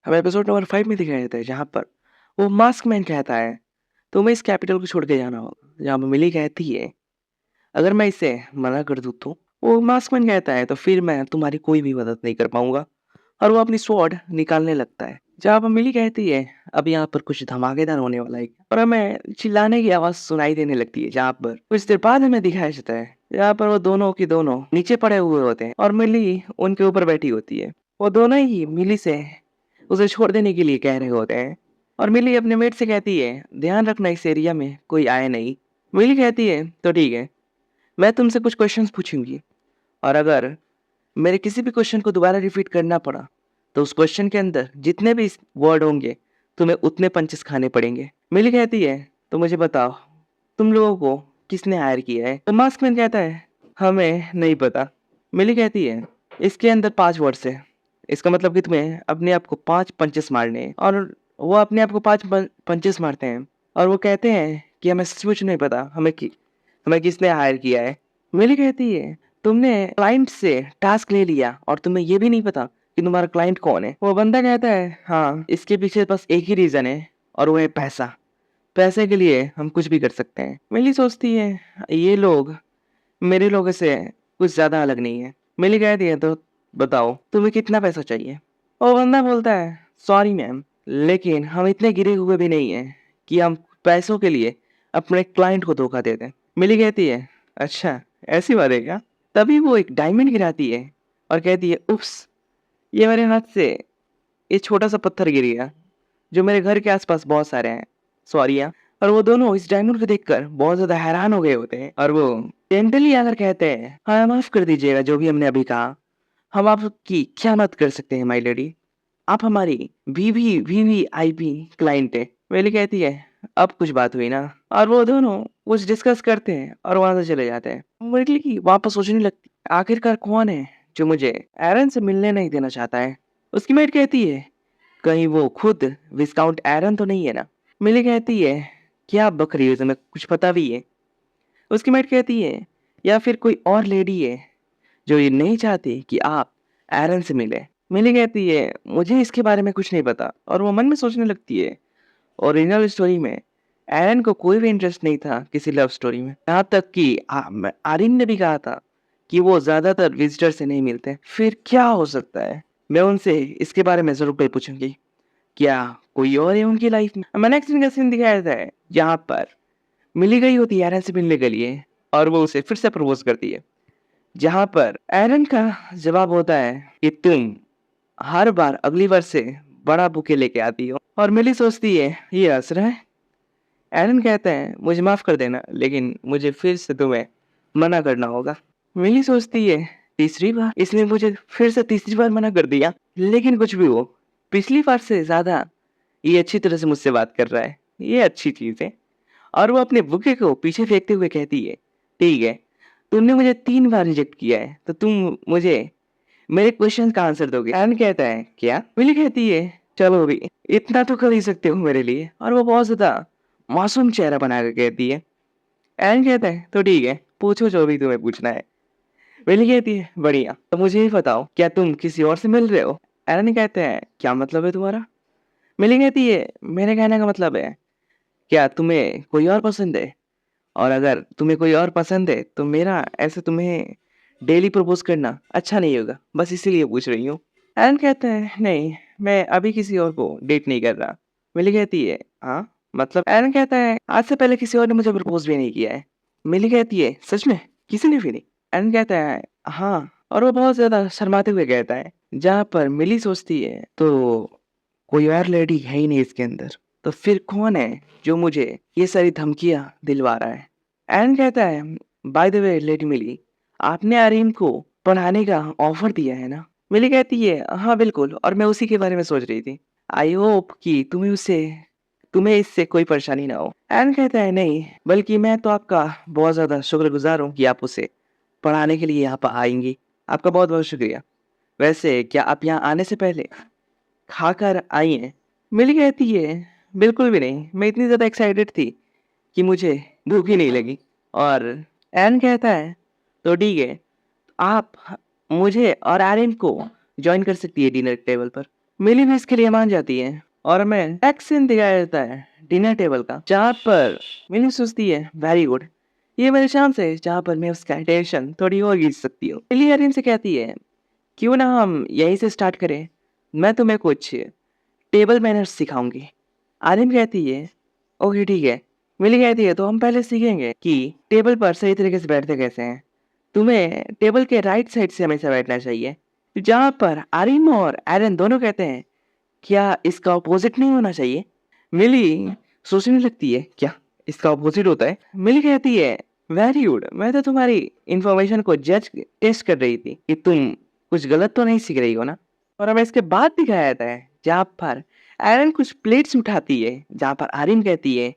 हमें episode number 5 में दिखाया जाता है जहाँ पर वो मास्क मैन कहता है, तुम्हें इस कैपिटल को छोड़ के जाना होगा। जहाँ पे मिली कहती है, अगर मैं इसे मना कर दूँ तो? वो मास्क मैन कहता है, तो फिर मैं तुम्हारी कोई भी मदद नहीं कर पाऊँगा। और वो अपनी स्वॉर्ड निकालने लगता है। जहाँ पर मिली कहती है, अब यहाँ पर कुछ धमाकेदार होने वाला है और हमें चिल्लाने की आवाज़ सुनाई देने लगती है। जहाँ पर कुछ देर बाद हमें दिखाया जाता है, जहाँ पर वो दोनों की दोनों नीचे पड़े हुए होते हैं और मिली उनके ऊपर बैठी होती है। वो दोनों ही मिली से उसे छोड़ देने के लिए कह रहे होते हैं और मिली अपने मेट से कहती है, ध्यान रखना इस एरिया में कोई आए नहीं। मिली कहती है, तो ठीक है, मैं तुमसे कुछ क्वेश्चंस पूछूंगी और अगर मेरे किसी भी क्वेश्चन को दोबारा रिपीट करना पड़ा तो उस क्वेश्चन के अंदर जितने भी वर्ड होंगे तुम्हें उतने पंचेस खाने पड़ेंगे। मिली कहती है, तो मुझे बताओ, तुम लोगों को किसने हायर किया है? तो मास्कमैन कहता है, हमें नहीं पता। मिली कहती है, इसके अंदर 5 वर्ड्स है, इसका मतलब कि तुम्हें अपने आप को 5 पंचेस मारने हैं। और वो अपने आप को 5 पंचेस मारते हैं और वो कहते हैं कि हमें सचमुच नहीं पता हमें किसने हायर किया है। मिली कहती है, तुमने क्लाइंट से टास्क ले लिया और तुम्हें ये भी नहीं पता कि तुम्हारा क्लाइंट कौन है। वो बंदा कहता है, हाँ, इसके पीछे बस एक ही रीजन है और वो है पैसा। पैसे के लिए हम कुछ भी कर सकते हैं। मिली सोचती है, ये लोग मेरे लोगों से कुछ ज्यादा अलग नहीं है। मिली कहती है, तो बताओ तुम्हें कितना पैसा चाहिए? वो बंदा बोलता है, सॉरी मैम, लेकिन हम इतने गिरे हुए भी नहीं हैं कि हम पैसों के लिए अपने क्लाइंट को धोखा दे दें। मिली कहती है, अच्छा, ऐसी बात है क्या? तभी वो एक डायमंड गिराती है और कहती है, उप्स, ये मेरे हाथ से ये छोटा सा पत्थर गिर गया जो मेरे घर के आसपास बहुत सारे हैं। सॉरी यार। और वो दोनों इस डायमंड को देखकर बहुत ज्यादा हैरान हो गए होते हैं और वो जेंटली आकर कहते हैं, हाँ, माफ कर दीजिएगा जो भी हमने अभी कहा। हम आपकी क्या मदद कर सकते हैं माई लेडी? आप हमारी वीवीआईपी क्लाइंट है। वेली कहती है, अब कुछ बात हुई ना? और वो दोनों कुछ डिस्कस करते हैं और वहां से चले जाते हैं। वेली की वापस सोचने लगती, आखिरकार कौन है जो मुझे एरन से मिलने नहीं देना चाहता है? उसकी मेट कहती है, कहीं वो खुद विस्काउंट एरन तो नहीं है ना? मिली कहती है, क्या बक रही हो, तुम्हें कुछ पता भी है? उसकी मेट कहती है, या फिर कोई और लेडी है जो ये नहीं चाहती कि आप एरन से मिले? मिली कहती है, मुझे इसके बारे में कुछ नहीं पता। और वो मन में सोचने लगती है, ओरिजिनल स्टोरी में एरन को कोई भी इंटरेस्ट नहीं था किसी लव स्टोरी में। यहाँ तक कि आरिन ने भी कहा था कि वो ज्यादातर विजिटर से नहीं मिलते। फिर क्या हो सकता है? मैं उनसे इसके बारे में जरूर पूछूंगी। क्या कोई और है उनकी लाइफ में? हमें नेक्स्ट सीन का सीन दिखाया जाता है जहाँ पर मिली गई होती है एरन से मिलने के लिए और वो उसे फिर से प्रपोज करती है। जहाँ पर एरन का जवाब होता है कि तुम हर बार अगली बार से बड़ा बुके लेके आती हो। और मिली सोचती है, ये हंस रहा है। एरन कहते हैं, मुझे माफ कर देना, लेकिन मुझे फिर से तुम्हें मना करना होगा। मिली सोचती है, तीसरी बार? इसने मुझे फिर से तीसरी बार मना कर दिया। लेकिन कुछ भी हो, पिछली बार से ज्यादा ये अच्छी तरह से मुझसे बात कर रहा है, ये अच्छी चीज है। और वो अपने बुके को पीछे फेंकते हुए कहती है, ठीक है, तुमने मुझे 3 बार रिजेक्ट किया है, तो तुम मुझे मेरे क्वेश्चन का आंसर दोगे? एरन कहता है, क्या? मिली कहती है, चलो अभी इतना तो कर ही सकते हो मेरे लिए। और वो बहुत ज्यादा मासूम चेहरा बनाकर कहती है। एरन कहता है, तो ठीक है, पूछो जो भी तुम्हें पूछना है। मिली कहती है, बढ़िया, तो मुझे ही बताओ, क्या तुम किसी और से मिल रहे हो? एरन कहते हैं, क्या मतलब है तुम्हारा? मिली कहती है, मेरे कहने का मतलब है, क्या तुम्हें कोई और पसंद है? और अगर तुम्हें कोई और पसंद है तो मेरा ऐसे तुम्हें डेली प्रपोज करना अच्छा नहीं होगा, बस इसीलिए पूछ रही हूँ। एलन कहते हैं, नहीं, मैं अभी किसी और को डेट नहीं कर रहा। मिली कहती है, हाँ, मतलब? एलन कहता है, आज से पहले किसी और ने मुझे प्रपोज भी नहीं किया है। मिली कहती है, सच में किसी ने भी नहीं? एलन कहता है, हाँ। और वो बहुत ज्यादा शर्माते हुए कहता है। जहाँ पर मिली सोचती है, तो कोई और लेडी है ही नहीं इसके अंदर, तो फिर कौन है जो मुझे ये सारी धमकियां दिलवा रहा है? एन कहता है, बाय द वे लेडी मिली, आपने आर्यन को पढ़ाने का ऑफर दिया है ना? मिली कहती है, हाँ बिल्कुल, और मैं उसी के बारे में सोच रही थी। आई होप कि तुम्हें इससे कोई परेशानी ना हो। एन कहता है, नहीं, बल्कि मैं तो आपका बहुत ज्यादा शुक्रगुजार हूँ कि आप उसे पढ़ाने के लिए यहाँ पर आएंगी। आपका बहुत बहुत शुक्रिया। वैसे क्या आप यहाँ आने से पहले खाकर आई हैं? मिली कहती है, बिल्कुल भी नहीं, मैं इतनी ज़्यादा एक्साइटेड थी कि मुझे भूख ही नहीं लगी। और एन कहता है, तो ठीक है, आप मुझे और एरन को जॉइन कर सकती है डिनर टेबल पर। मिली भी इसके लिए मान जाती है और हमें एक सीन दिखाया जाता है डिनर टेबल का, जहाँ पर मिली सोचती है वेरी गुड, ये मेरी चांस है जहाँ पर मैं उसका अटेंशन थोड़ी और खींच सकती हूँ। मिली आर्यन से कहती है क्यों ना हम यहीं से स्टार्ट करें, मैं तुम्हें कुछ टेबल मैनर्स सिखाऊंगी। आर्यन कहती है ओके ठीक है। मिली कहती है तो हम पहले सीखेंगे कि टेबल पर सही तरीके से बैठते कैसे हैं। तुम्हें टेबल के राइट साइड से हमेशा बैठना चाहिए। जहाँ पर आर्यन और एरन दोनों कहते हैं क्या इसका ऑपोजिट नहीं होना चाहिए। मिली सोचने लगती है क्या इसका ऑपोजिट होता है। मिली कहती है वेरी गुड, मैं तो तुम्हारी इंफॉर्मेशन को जज टेस्ट कर रही थी कि तुम कुछ गलत तो नहीं सीख रही हो ना। और हमें इसके बाद दिखाया जाता है जहाँ पर एरन कुछ प्लेट्स उठाती है, जहाँ पर आर्यन कहती है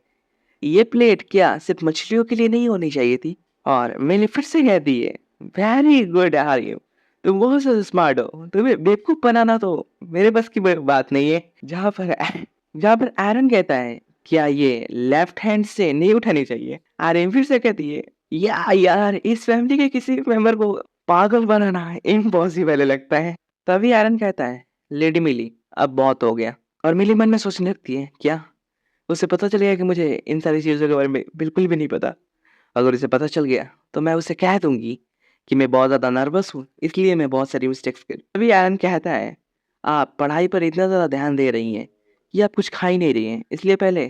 ये प्लेट क्या सिर्फ मछलियों के लिए नहीं होनी चाहिए थी। और मैंने फिर से कह दी है वेरी गुड आर यू, तुम बहुत ज्यादा स्मार्ट हो, तुम्हें बेवकूफ बनाना तो मेरे बस की बात नहीं है। जहाँ पर एरन कहता है क्या ये लेफ्ट हैंड से नहीं उठानी चाहिए। आर्यन फिर से कहती है यार इस फैमिली के किसी मेंबर को पागल बनाना इम्पॉसिबल लगता है। तभी एरन कहता है लेडी मिली अब बहुत हो गया। और मिली मन में सोचने लगती है क्या उसे पता चल गया कि मुझे इन सारी चीज़ों के बारे में बिल्कुल भी नहीं पता। अगर उसे पता चल गया तो मैं उसे कह दूंगी कि मैं बहुत ज़्यादा नर्वस हूँ, इसलिए मैं बहुत सारी मिस्टेक्स करी। तभी एरन कहता है आप पढ़ाई पर इतना ज़्यादा ध्यान दे रही हैं कि आप कुछ खा ही नहीं रही हैं, इसलिए पहले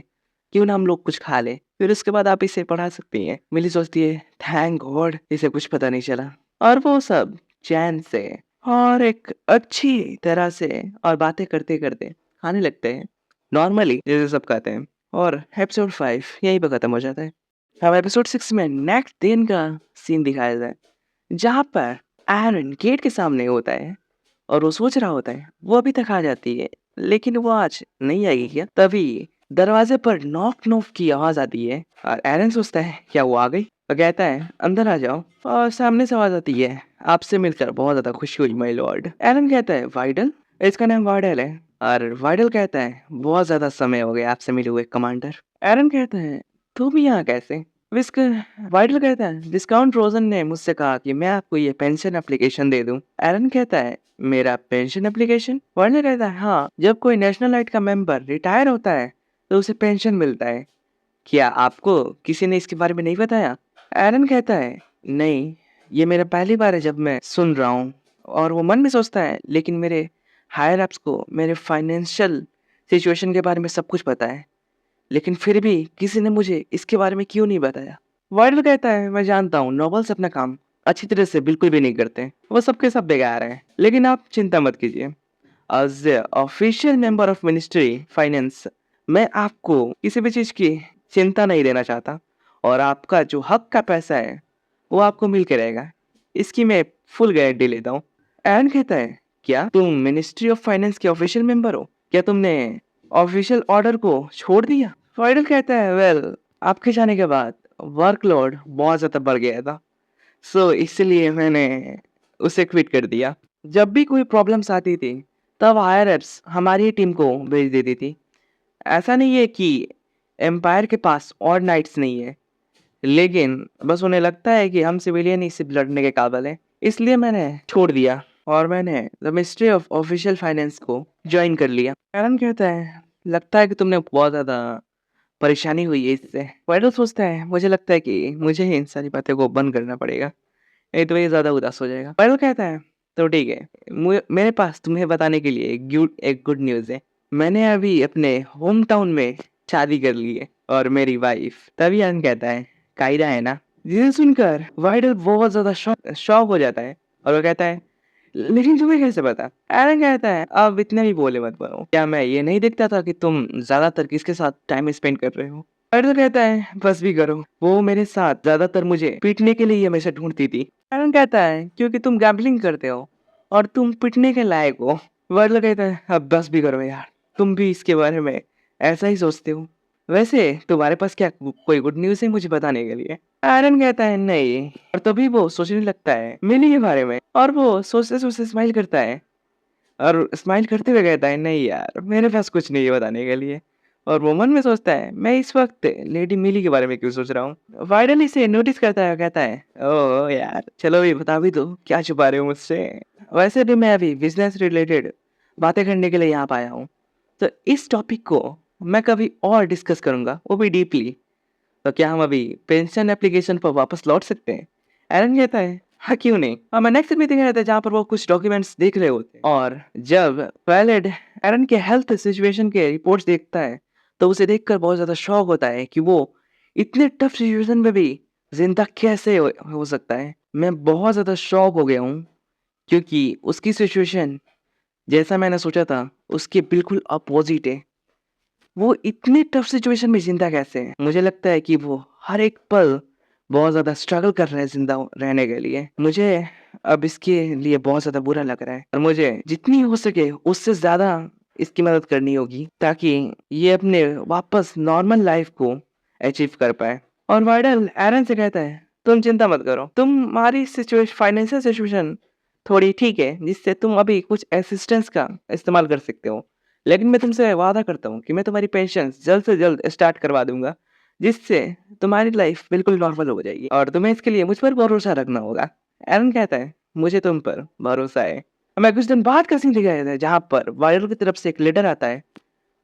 क्यों ना हम लोग कुछ खा लें, फिर उसके बाद आप इसे पढ़ा सकती हैं। मिली सोचती है थैंक गॉड इसे कुछ पता नहीं चला। और वो सब चैन से और एक अच्छी तरह से और बातें करते करते खाने लगते हैं नॉर्मली जैसे सब खाते हैं। और एपिसोड 5 यहीं पर खत्म हो जाता है। अब एपिसोड 6 में नेक्स्ट दिन का सीन दिखाया जाए, जहाँ पर एरन गेट के सामने होता है और वो सोच रहा होता है वो अभी तक आ जाती है लेकिन वो आज नहीं आएगी क्या। तभी दरवाजे पर नॉक नॉक की आवाज आती है और एरन सोचता है क्या वो आ गई। वो कहता है अंदर आ जाओ और सामने से आवाज आती है आपसे मिलकर बहुत ज्यादा खुशी हुई माय लॉर्ड। एरन कहता है वाइडल, इसका नाम वाइडल है। और वाइडल कहता है बहुत ज्यादा समय हो गया आपसे मिले हुए कमांडर। एरन कहता है तुम यहाँ कैसे। विस्क वाइडल कहता है डिस्काउंट रोजन ने मुझसे कहा कि मैं आपको ये पेंशन एप्लीकेशन दे दूं। एरन कहता है मेरा पेंशन एप्लीकेशन। वाइडल कहता है हाँ, जब कोई नेशनल लाइट का मेंबर रिटायर होता है तो उसे पेंशन मिलता है। क्या आपको किसी ने इसके बारे में नहीं बताया। एरन कहता है नहीं, ये मेरा पहली बार है जब मैं सुन रहा हूँ। और वो मन में सोचता है लेकिन मेरे हायर अप्स को मेरे फाइनेंशियल सिचुएशन के बारे में सब कुछ पता है, लेकिन फिर भी किसी ने मुझे इसके बारे में क्यों नहीं बताया। वाइडल कहता है मैं जानता हूँ नोबल्स अपना काम अच्छी तरह से बिल्कुल भी नहीं करते, वो सबके सब बेकार हैं, लेकिन आप चिंता मत कीजिए। As official member of ministry finance मैं आपको किसी भी चीज की चिंता नहीं देना चाहता और आपका जो हक का पैसा है वो आपको मिल के रहेगा, इसकी मैं फुल गारंटी लेता हूँ। एरन कहता है क्या तुम मिनिस्ट्री ऑफ फाइनेंस के ऑफिशियल मेंबर हो, क्या तुमने ऑफिशियल ऑर्डर को छोड़ दिया। फाइडल कहता है वेल आपके जाने के बाद वर्कलोड बहुत ज्यादा बढ़ गया था, सो इसलिए मैंने उसे क्विट कर दिया। जब भी कोई प्रॉब्लम्स आती थी तब हायर एप्स हमारी टीम को भेज देती थी। ऐसा नहीं है कि एम्पायर के पास और नाइट्स नहीं है, लेकिन बस उन्हें लगता है कि हम सिविलियन ही सिर्फ लड़ने के काबिल हैं, इसलिए मैंने छोड़ दिया और मैंने the ministry of official finance को ज्वाइन कर लिया। एरन कहता है लगता है कि तुमने बहुत ज़्यादा परेशानी हुई है इससे। वाइडल सोचता है मुझे लगता है कि मुझे ही इन सारी बातें को बंद करना पड़ेगा, नहीं तो ये ज़्यादा उदास हो जाएगा। वाइडल कहता है तो ठीक है, मेरे पास तुम्हें बताने के लिए एक गुड न्यूज़ है। मैंने अभी अपने होम टाउन में शादी कर ली है और मेरी वाइफ। तभी एरन कहता है कायरा है ना। जिसे सुनकर वाइडल बहुत ज़्यादा शॉक हो जाता है और वो कहता है लेकिन तुम्हें कैसे पता। एरन कहता है अब इतने भी बोले मत बनो, क्या मैं ये नहीं देखता था कि तुम ज्यादातर किसके साथ टाइम स्पेंड कर रहे हो। अर्जुन कहता है बस भी करो, वो मेरे साथ ज्यादातर मुझे पीटने के लिए ही हमेशा ढूंढती थी। एरन कहता है क्योंकि तुम गैम्बलिंग करते हो और तुम पिटने के लायक हो। वर्डल कहता है अब बस भी करो यार, तुम भी इसके बारे में ऐसा ही सोचते हो। वैसे तुम्हारे पास क्या कोई गुड न्यूज़ है मुझे बताने के लिए। एरन कहता है नहीं। और तभी वो सोचने लगता है मिली के बारे में और वो सोचते सोचते स्माइल करता है और स्माइल करते हुए कहता है नहीं यार मेरे पास कुछ नहीं है बताने के लिए। और वो मन में सोचता है मैं इस वक्त लेडी मिली के बारे में क्यों सोच रहा हूँ। वाइडल इसे नोटिस करता है, कहता है ओह यार चलो भी बता भी दो क्या छुपा रहे हो मुझसे। वैसे भी मैं अभी बिजनेस रिलेटेड बातें करने के लिए यहाँ पे आया हूँ। तो इस टॉपिक को मैं कभी और डिस्कस करूँगा, वो भी डीपली। तो क्या हम अभी पेंशन एप्लीकेशन पर वापस लौट सकते हैं? एरन कहता है, हाँ क्यों नहीं? और मैं नेक्स्ट मीटिंग रहता है जहाँ पर वो कुछ डॉक्यूमेंट्स देख रहे होते हैं और जब पैलेड एरन के हेल्थ सिचुएशन के रिपोर्ट्स देखता है तो उसे देखकर बहुत ज़्यादा शॉक होता है कि वो इतने टफ सिचुएशन में भी जिंदा कैसे हो सकता है। मैं बहुत ज़्यादा शॉक हो गया हूँ क्योंकि उसकी सिचुएशन जैसा मैंने सोचा था उसके बिल्कुल अपोजिट है। वो इतने टफ सिचुएशन में ज़िंदा कैसे है? मुझे लगता है कि वो हर एक पल बहुत ज़्यादा स्ट्रगल कर रहे हैं ज़िंदा रहने के लिए। मुझे अब इसके लिए बहुत ज़्यादा बुरा लग रहा है और मुझे जितनी हो सके उससे ज़्यादा इसकी मदद करनी होगी ताकि ये अपने वापस नॉर्मल लाइफ को अचीव कर पाए। और वाइडल एरन से कहता है, तुम चिंता मत करो, तुम्हारी सिचुएशन फाइनेंशियल सिचुएशन थोड़ी ठीक है जिससे तुम अभी कुछ असिस्टेंस का इस्तेमाल कर सकते हो। लेकिन मैं तुमसे वादा करता हूँ कि मैं तुम्हारी पेंशन जल्द से जल्द स्टार्ट करवा दूँगा, जिससे तुम्हारी लाइफ बिल्कुल नॉर्मल हो जाएगी और तुम्हें इसके लिए मुझ पर भरोसा रखना होगा। एरन कहता है, मुझे तुम पर भरोसा है। मैं कुछ दिन बाद का सीन दिखाया था जहाँ पर वायरल की तरफ से एक लेटर आता है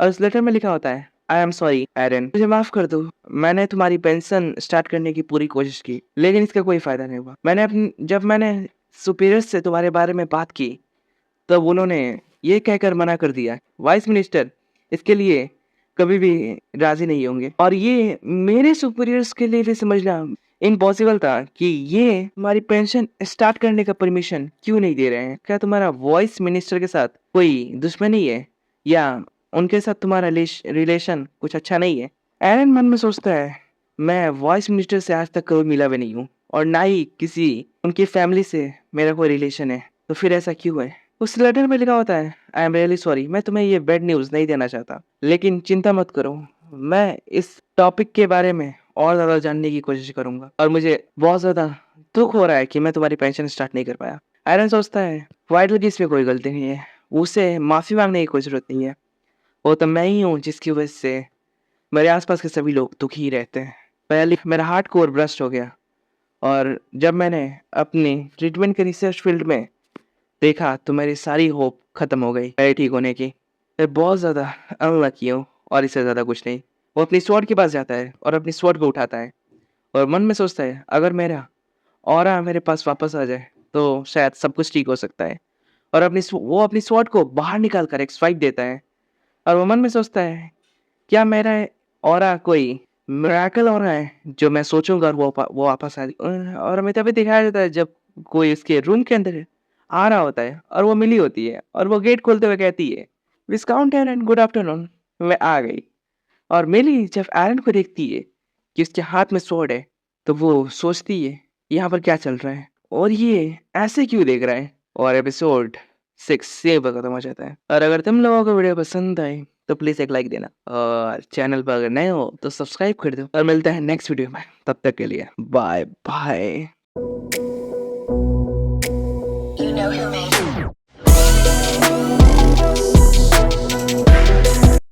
और उस लेटर में लिखा होता है, आई एम सॉरी एरन, मुझे माफ कर दो। मैंने तुम्हारी पेंशन स्टार्ट करने की पूरी कोशिश की, लेकिन इसका कोई फायदा नहीं हुआ। जब मैंने सुपीरियर्स से तुम्हारे बारे में बात की, तब उन्होंने ये कहकर मना कर दिया, वाइस मिनिस्टर इसके लिए कभी भी राजी नहीं होंगे। और ये मेरे सुपीरियर्स के लिए भी समझना इम्पॉसिबल था कि ये हमारी पेंशन स्टार्ट करने का परमिशन क्यों नहीं दे रहे हैं। क्या तुम्हारा वॉइस मिनिस्टर के साथ कोई दुश्मनी है या उनके साथ तुम्हारा रिलेशन कुछ अच्छा नहीं है? एरन मन में सोचता है, मैं वॉइस मिनिस्टर से आज तक कभी मिला भी नहीं हूँ और ना ही किसी उनकी फैमिली से मेरा कोई रिलेशन है, तो फिर ऐसा क्यों है? उस लेटर में लिखा होता है, आई एम रियली सॉरी, मैं तुम्हें ये बैड न्यूज़ नहीं देना चाहता, लेकिन चिंता मत करो, मैं इस टॉपिक के बारे में और ज़्यादा जानने की कोशिश करूंगा और मुझे बहुत ज़्यादा दुख हो रहा है कि मैं तुम्हारी पेंशन स्टार्ट नहीं कर पाया। आयरन सोचता है, वाइडल की इसमें कोई गलती नहीं है, उसे माफ़ी मांगने की कोई ज़रूरत नहीं है, वो तो मैं ही हूँ जिसकी वजह से मेरे आसपास के सभी लोग दुखी ही रहते हैं। पहले मेरा हार्ट कोर ब्रस्ट हो गया और जब मैंने अपनी ट्रीटमेंट के रिसर्च फील्ड में देखा तो मेरी सारी होप खत्म हो गई मेरे ठीक होने की। मैं बहुत ज़्यादा अनलकी हूँ और इससे ज़्यादा कुछ नहीं। वो अपनी स्वॉर्ड के पास जाता है और अपनी स्वॉर्ड को उठाता है और मन में सोचता है, अगर मेरा ऑरा मेरे पास वापस आ जाए तो शायद सब कुछ ठीक हो सकता है। और वो अपनी स्वॉर्ड को बाहर निकाल कर एक स्वाइप देता है और वो मन में सोचता है, क्या मेरा ऑरा कोई मिरेकल ऑरा है जो मैं सोचूंगा और वो वापस आ जाए। और हमें तभी दिखाया जाता है जब कोई उसके रूम के अंदर आ रहा होता है और वो मिली होती है और वो गेट खोलते हुए कहती है, विस्काउंट एरन गुड आफ्टरनून। मैं आ गई और मिली जब एरन को देखती है कि उसके हाथ में स्वॉर्ड है तो वो सोचती है यहाँ पर क्या चल रहा है और ये ऐसे क्यों देख रहा है। और एपिसोड 6 से खत्म हो जाता है। और अगर तुम लोगों को वीडियो पसंद आए तो प्लीज़ एक लाइक देना और चैनल पर अगर नए हो तो सब्सक्राइब कर दो और मिलते हैं नेक्स्ट वीडियो में। तब तक के लिए bye bye. You know who